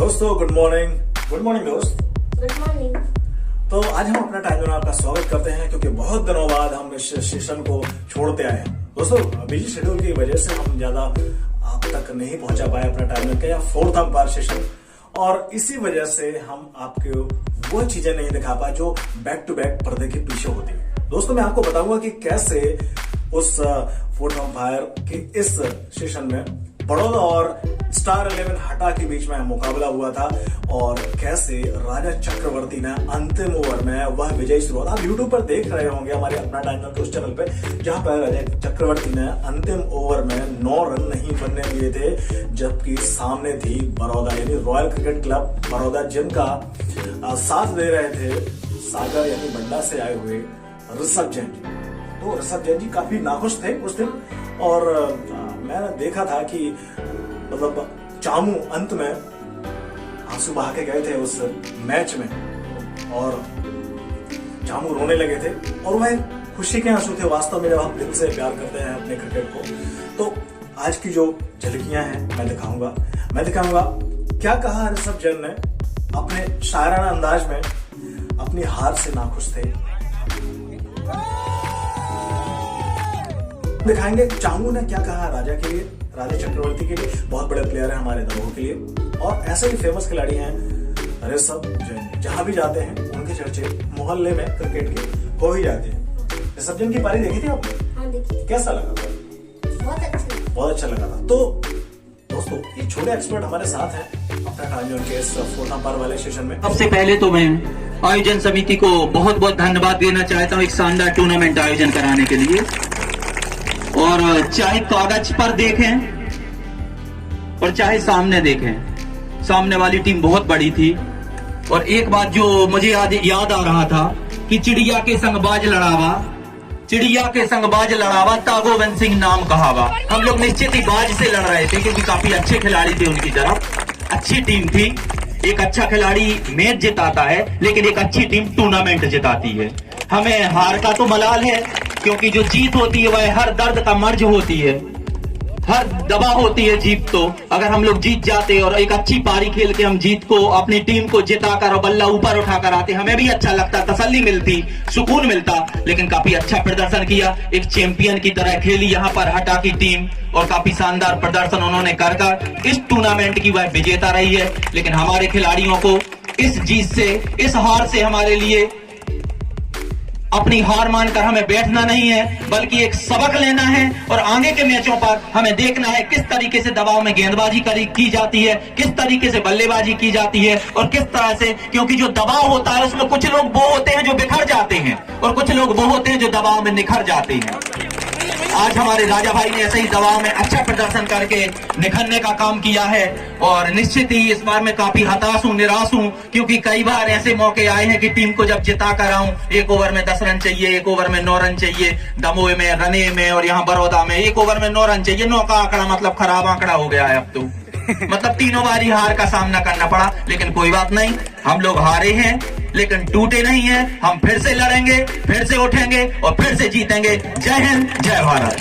दोस्तों good morning दोस्त। Good morning. तो आज हम अपना टाइम आपका स्वागत करते हैं क्योंकि बहुत दिनों बाद हम इस सेशन को छोड़ते आए हैं। दोस्तों बिजी शेड्यूल की वजह से हम ज्यादा आप तक नहीं पहुंचा पाए अपना टाइम का या फोर्थ अंपायर सेशन, और इसी वजह से हम आपको वो चीजें नहीं दिखा पाए जो बैक टू बैक पर्दे के पीछे होती है। दोस्तों मैं आपको बताऊंगा कि कैसे उस फोर्थ अंपायर के इस सेशन में बड़ौदा और स्टार 11 हटा के बीच में मुकाबला हुआ था और कैसे राजा चक्रवर्ती ने अंतिम ओवर में वह विजयी शुरुआत, आप यूट्यूब पर देख रहे होंगे हमारे अपना टाइम के उस चैनल पे, जहां पर राजा चक्रवर्ती ने अंतिम ओवर में 9 रन नहीं बनने दिए थे, जबकि सामने थी बड़ौदा यानी रॉयल क्रिकेट क्लब बड़ौदा, जिनका साथ दे रहे थे सागर यानी बंडा से आए हुए ऋषभ जैन जी। तो ऋषभ जैन जी काफी नाखुश थे उस दिन, और मैंने देखा था कि मतलब चामू अंत में आंसू बहा के गए थे उस मैच में, और चामू रोने लगे थे, और वह खुशी के आंसू थे वास्तव में, जब आप दिल से प्यार करते हैं अपने क्रिकेट को। तो आज की जो झलकियां हैं मैं दिखाऊंगा क्या कहा ऋषभ जैन ने अपने शायराना अंदाज में, अपनी हार से नाखुश थे। दिखाएंगे चामू ने क्या कहा राजा के लिए, राजा चक्रवर्ती के लिए, बहुत बड़े प्लेयर है हमारे दमोह के लिए, और ऐसे ही फेमस खिलाड़ी हैं ऋषभ जैन। जहां भी जाते हैं उनके चर्चे मोहल्ले में क्रिकेट के हो ही जाते हैं। ऋषभ जैन की पारी देखी थी आपने? हाँ देखी। कैसा लगा था? बहुत अच्छा लगा था। तो दोस्तों ये छोटे एक्सपर्ट हमारे साथ हैं अपना टाइम के इस फोर्थ अंपायर वाले सेशन में। सबसे पहले तो मैं आयोजन समिति को बहुत बहुत धन्यवाद देना चाहता हूँ एक शानदार टूर्नामेंट आयोजन कराने के लिए। और चाहे कागज पर देखें और चाहे सामने देखें, सामने वाली टीम बहुत बड़ी थी। और एक बात जो मुझे याद आ रहा था कि चिड़िया के संग बाज लड़ावा तागोविंद सिंह नाम कहावा। हम लोग निश्चित ही बाज से लड़ रहे थे क्योंकि काफी अच्छे खिलाड़ी थे उनकी तरफ, अच्छी टीम थी। एक अच्छा खिलाड़ी मैच जिताता है, लेकिन एक अच्छी टीम टूर्नामेंट जिताती है। हमें हार का तो मलाल है, क्योंकि जो जीत होती है वह हर दर्द का मर्ज होती है, हर दवा होती है जीत। तो अगर हम लोग जीत जाते और एक अच्छी पारी खेल के हम जीत को, अपनी टीम को जिताकर और बल्ला ऊपर उठाकर आते, हमें भी अच्छा लगता, तसल्ली मिलती, सुकून मिलता। लेकिन काफी अच्छा प्रदर्शन किया, एक चैंपियन की तरह खेली यहाँ पर हटा की टीम, और काफी शानदार प्रदर्शन उन्होंने कर इस टूर्नामेंट की वह विजेता रही है। लेकिन हमारे खिलाड़ियों को इस जीत से, इस हार से हमारे लिए अपनी हार मानकर हमें बैठना नहीं है, बल्कि एक सबक लेना है। और आगे के मैचों पर हमें देखना है किस तरीके से दबाव में गेंदबाजी की जाती है, किस तरीके से बल्लेबाजी की जाती है, और किस तरह से, क्योंकि जो दबाव होता है उसमें कुछ लोग वो होते हैं जो बिखर जाते हैं, और कुछ लोग वो होते हैं जो दबाव में निखर जाते हैं। आज हमारे राजा भाई ने ऐसे ही दबाव में अच्छा प्रदर्शन करके निखरने का काम किया है, और निश्चित ही इस बार मैं काफी हताश हूँ, निराश हूँ, क्योंकि कई बार ऐसे मौके आए हैं कि टीम को जब जिता कर आऊं, 1 ओवर में 10 रन चाहिए, 1 ओवर में 9 रन चाहिए, दमोह में, रने में, और यहाँ बड़ौदा में 1 ओवर में 9 रन चाहिए। 9 का आंकड़ा मतलब खराब आंकड़ा हो गया है अब तो। मतलब तीनों बारी हार का सामना करना पड़ा, लेकिन कोई बात नहीं, हम लोग हारे हैं लेकिन टूटे नहीं हैं। हम फिर से लड़ेंगे, फिर से उठेंगे और फिर से जीतेंगे। जय हिंद, जय भारत।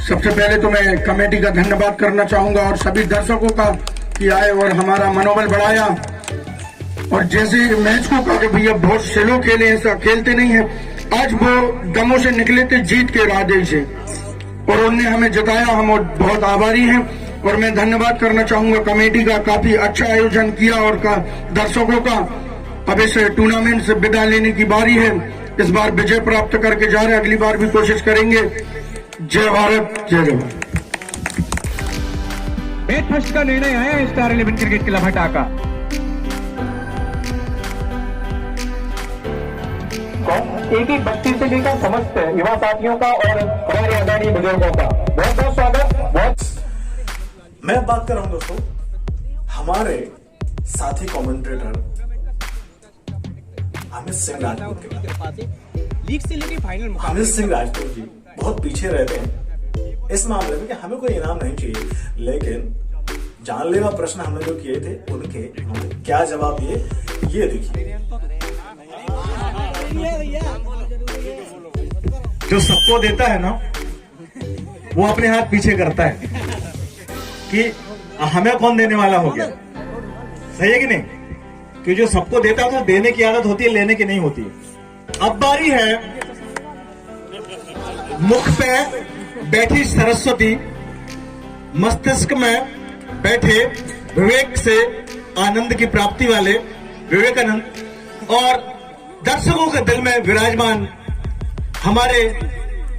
सबसे पहले तो मैं कमेटी का धन्यवाद करना चाहूंगा और सभी दर्शकों का कि आए और हमारा मनोबल बढ़ाया। और जैसे मैच को कहा कि भैया बहुत स्लो खेले, ऐसा खेलते नहीं है। आज वो दमोह से निकले थे जीत के इरादे से, और उन्होंने हमें जिताया, हम बहुत आभारी हैं। और मैं धन्यवाद करना चाहूंगा कमेटी का, काफी अच्छा आयोजन किया, और दर्शकों का। अब इस टूर्नामेंट से विदा लेने की बारी है, इस बार विजय प्राप्त करके जा रहे हैं, अगली बार भी कोशिश करेंगे। जय भारत, जय जवान। बैट फर्स्ट का निर्णय आया है स्टार 11 क्रिकेट क्लब हटा का। एक ही बस्ती से लेकर समस्त युवा साथियों का और हमारे आदरणीय बुजुर्गों का बहुत बहुत स्वागत। मैं बात कर रहा हूं दोस्तों हमारे साथी कमेंटेटर अमित सिंह राजपूत के बारे में। लीग से लेकर फाइनल अमित सिंह राजपूत जी बहुत पीछे रहते हैं इस मामले में कि हमें कोई इनाम नहीं चाहिए, लेकिन जानलेवा प्रश्न हमने जो किए थे उनके हमने क्या जवाब दिए, ये देखिए। जो सबको देता है ना, वो अपने हाथ पीछे करता है। कि हमें कौन देने वाला हो गया। सही है कि नहीं? कि जो सबको देता है तो देने की आदत होती है, लेने की नहीं होती है। अब बारी है मुख पे बैठी सरस्वती, मस्तिष्क में बैठे विवेक से आनंद की प्राप्ति वाले विवेकानंद और दर्शकों के दिल में विराजमान हमारे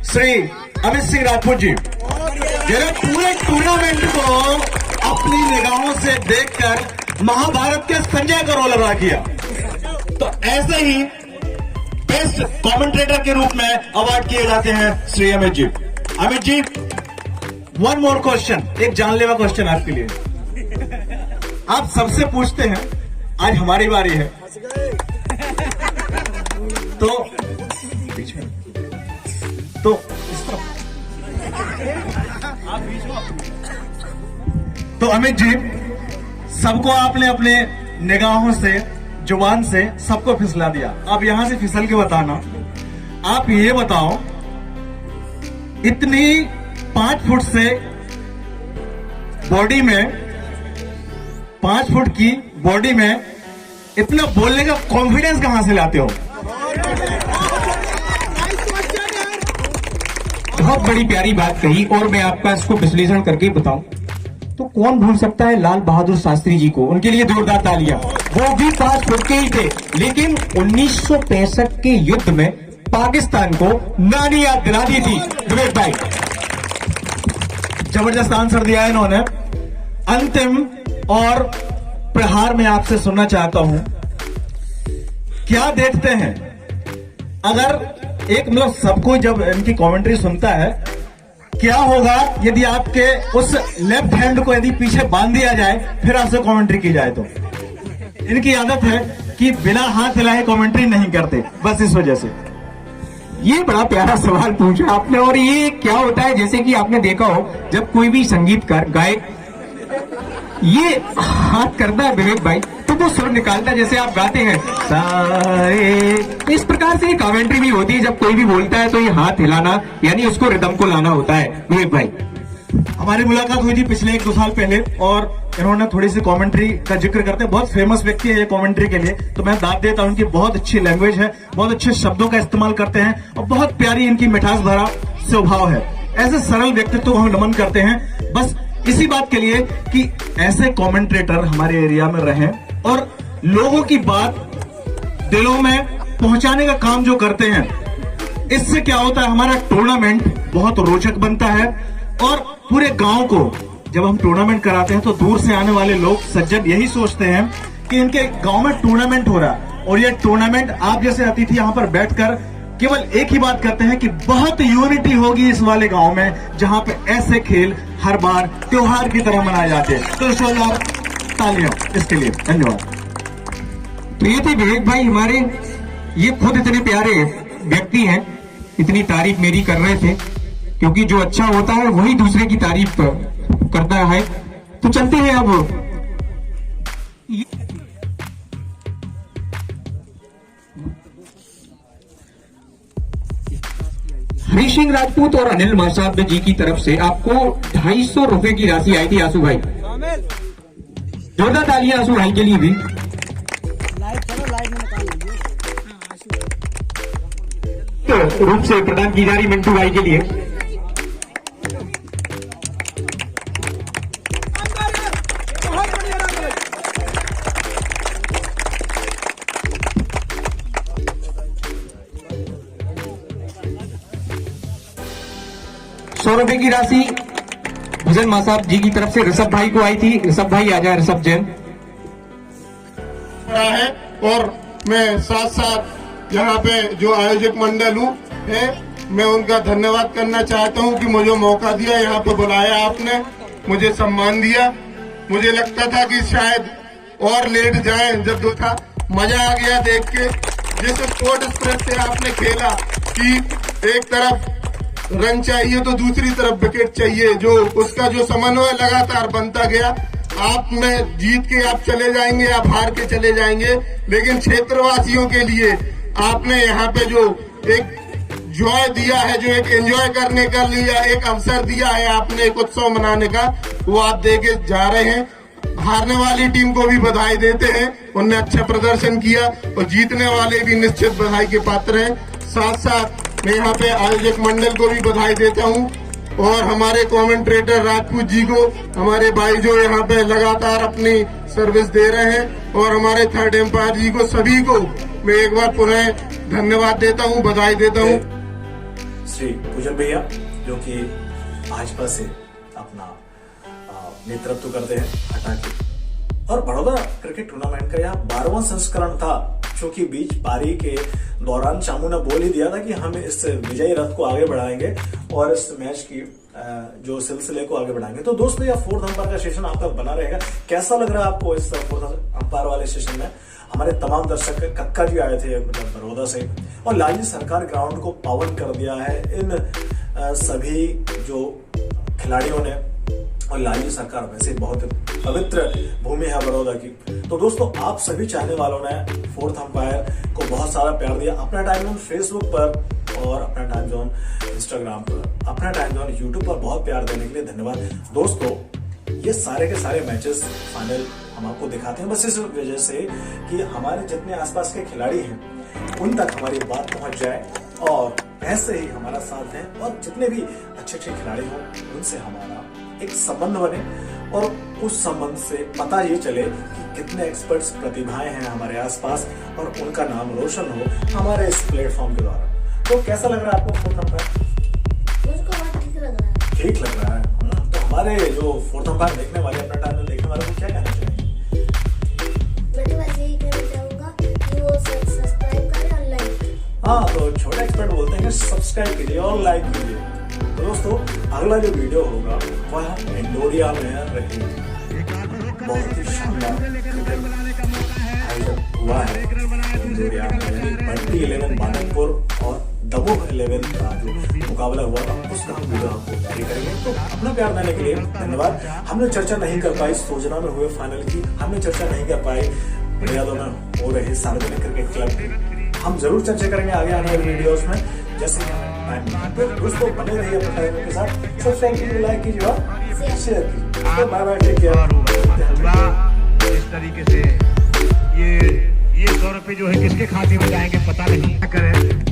श्री अमित सिंह राजपूत जी, जिन्हें पूरे टूर्नामेंट को अपनी निगाहों से देखकर महाभारत के संजय का रोल अदा किया। तो ऐसे ही बेस्ट कमेंटेटर के रूप में अवार्ड किए जाते हैं Shri Amit ji. Amit ji, one more question, एक जानलेवा क्वेश्चन आपके लिए। आप सबसे पूछते हैं, आज हमारी बारी है, तो अमित जी, सबको आपने अपने निगाहों से, जुबान से सबको फिसला दिया। अब यहां से फिसल के बताना, आप ये बताओ, इतनी 5 फुट से बॉडी में, 5 फुट की बॉडी में इतना बोलने का कॉन्फिडेंस कहां से लाते हो? बहुत बड़ी प्यारी बात कही, और मैं आपका इसको विश्लेषण करके बताऊं तो कौन भूल सकता है लाल बहादुर शास्त्री जी को। उनके लिए जोरदार तालियां। वो भी 5 फुट के ही थे, लेकिन 1965 के युद्ध में पाकिस्तान को नानी याद दिला दी थी विवेक भाई। जबरदस्त आंसर दिया है इन्होंने। अंतिम और प्रहार में आपसे सुनना चाहता हूं, क्या देखते हैं अगर एक मतलब सबको जब इनकी कमेंट्री सुनता है, क्या होगा यदि आपके उस लेफ्ट हैंड को यदि पीछे बांध दिया जाए फिर आपसे कमेंट्री की जाए? तो इनकी आदत है कि बिना हाथ हिलाए कमेंट्री नहीं करते, बस इस वजह से। ये बड़ा प्यारा सवाल पूछा आपने। और ये क्या होता है, जैसे कि आपने देखा हो जब कोई भी संगीतकार, गायक ये हाथ करता है विवेक भाई, तो वो सुर निकालता है जैसे आप गाते हैं सारे। इस प्रकार से कमेंट्री भी होती है, जब कोई भी बोलता है तो ये हाथ हिलाना, यानी उसको रिदम को लाना होता है विवेक भाई। हमारी मुलाकात हुई थी पिछले 1-2 साल पहले, और इन्होंने थोड़ी सी कमेंट्री का जिक्र करते हैं। बहुत फेमस व्यक्ति है ये कमेंट्री के लिए, तो मैं दाद देता हूं। इनकी बहुत अच्छी लैंग्वेज है, बहुत अच्छे शब्दों का इस्तेमाल करते हैं और बहुत प्यारी इनकी मिठास भरा स्वभाव है। ऐसे सरल व्यक्तित्व को हम नमन करते हैं, बस इसी बात के लिए कि ऐसे कमेंटेटर हमारे एरिया में रहें और लोगों की बात दिलों में पहुंचाने का काम जो करते हैं। इससे क्या होता है, हमारा टूर्नामेंट बहुत रोचक बनता है और पूरे गांव को जब हम टूर्नामेंट कराते हैं तो दूर से आने वाले लोग सज्जन यही सोचते हैं कि इनके गांव में टूर्नामेंट हो रहा है। और ये टूर्नामेंट आप जैसे अतिथि यहां पर बैठकर केवल एक ही बात करते हैं कि बहुत यूनिटी होगी इस वाले गांव में, जहां पे ऐसे खेल हर बार त्योहार की तरह मनाए जाते हैं। तो इस वजह आप तालियां इसके लिए। धन्यवाद। तो ये थे विवेक भाई हमारे, ये खुद इतने प्यारे व्यक्ति हैं, इतनी तारीफ मेरी कर रहे थे, क्योंकि जो अच्छा होता है वही दूसरे की तारीफ करता है। तो चलते हैं अब हरी सिंह राजपूत और अनिल महासाब जी की तरफ से आपको 250 रुपए की राशि आई थी आंसू भाई। जोरदार तालियां आंसू भाई के लिए भी। रूप से प्रदान की जा रही मिंटू भाई के लिए। ₹100 की राशि भजन मासाब जी की तरफ से ऋषभ भाई को आई थी। ऋषभ भाई आ जाए, ऋषभ जैन है। और मैं साथ साथ यहाँ पे जो आयोजक मंडल हूँ है, मैं उनका धन्यवाद करना चाहता हूँ कि मुझे मौका दिया, यहाँ पे बुलाया आपने, मुझे सम्मान दिया। मुझे लगता था कि शायद और लेट जाए, जब जो था मजा आ गया देख के। जिस स्पोर्ट स्पिरिट से आपने खेला कि एक तरफ रन चाहिए तो दूसरी तरफ विकेट चाहिए, जो उसका जो समन्वय लगातार बनता गया। आप में जीत के आप चले जाएंगे, आप हार के चले जाएंगे, लेकिन क्षेत्रवासियों के लिए आपने यहाँ पे जो एक जॉय दिया है, जो एक एंजॉय करने का लिए एक अवसर दिया है आपने, एक उत्सव मनाने का, वो आप देके जा रहे हैं। हारने वाली टीम को भी बधाई देते हैं, उनने अच्छा प्रदर्शन किया, और जीतने वाले भी निश्चित बधाई के पात्र हैं। साथ साथ मैं यहाँ पे आयोजक मंडल को भी बधाई देता हूँ, और हमारे कमेंटेटर राजपूत जी को, हमारे भाई जो यहाँ पे लगातार अपनी सर्विस दे रहे हैं, और हमारे थर्ड एम्पायर जी को, सभी को मैं एक बार पुनः धन्यवाद देता हूँ, बधाई देता हूँ। श्री पूजन भैया जो कि भाजपा से अपना नेतृत्व करते हैं हटा के, और बड़ौदा क्रिकेट टूर्नामेंट का यह 12वां संस्करण था, क्योंकि बीच पारी के दौरान चामू ने बोल ही दिया था कि हम इस विजयी रथ को आगे बढ़ाएंगे और इस मैच की जो सिलसिले को आगे बढ़ाएंगे। तो दोस्तों यह फोर्थ अंपायर का सेशन आपका बना रहेगा। कैसा लग रहा है आपको इस फोर्थ अंपायर वाले सेशन में? हमारे तमाम दर्शक कक्का जी आए थे मतलब बड़ौदा से, और लालजी सरकार ग्राउंड को पावन कर दिया है इन सभी जो खिलाड़ियों ने, और लालजी सरकार वैसे बहुत पवित्र भूमि है बड़ौदा की। तो दोस्तों आप सभी चाहने वालों ने फोर्थ अंपायर को बहुत सारा प्यार दिया। अपना टाइम जोन फेसबुक पर और अपना टाइम जोन इंस्टाग्राम पर, अपना टाइम जोन यूट्यूब पर बहुत प्यार देने के लिए धन्यवाद। दोस्तों ये सारे के सारे मैचेस फाइनल हम आपको दिखाते हैं बस इस वजह से कि हमारे जितने आसपास के खिलाड़ी हैं उन तक हमारी बात पहुंच जाए, और ऐसे ही हमारा साथ दें, और जितने भी अच्छे अच्छे खिलाड़ी हों उनसे हमारा एक संबंध बने, और उस संबंध से पता ये चले कि कितने एक्सपर्ट्स प्रतिभाएं हैं हमारे आसपास, और उनका नाम रोशन हो हमारे इस प्लेटफॉर्म के द्वारा। तो कैसा लग रहा है आपको फोर्थ अंपायर? मुझको बहुत ठीक लग रहा है। ठीक लग रहा है। तो हमारे जो फोर्थ अंपायर देखने वाले, अपना टाइम देखने वाले को क्या कहना चाहेंगे? मैं तो वैसे ही कहना चाहूंगा कि वो सब्सक्राइब करें और लाइक। हाँ, तो छोटे एक्सपर्ट बोलते हैं कि सब्सक्राइब कीजिए और लाइक कीजिए। तो दोस्तों अगला जो वीडियो होगा वह इंडोरिया में रहेगी। बहुत ही शानदार आयोजन हुआ है इंडोरिया में, बंटी 11 मानकपुर और दमोह 11 का जो मुकाबला हुआ था उसका हम वीडियो आपको जारी करेंगे। तो अपना प्यार देने के लिए धन्यवाद। हमने चर्चा नहीं कर पाई सोजना में हुए फाइनल की, हमने चर्चा नहीं कर पाई बुनियादों में हो रहे सार्वजनिक क्रिकेट क्लब की। हम जरूर चर्चा करेंगे आगे आने वाले वीडियोस में, जैसे दोस्तों बने रहिए अपने टाइम के साथ, सब्सक्राइब कीजिए, लाइक कीजिए और शेयर कीजिए। तो बाय बाय, टेक केयर। इस तरीके से ये 100 रुपए जो है किसके खाते में जाएंगे पता नहीं करें।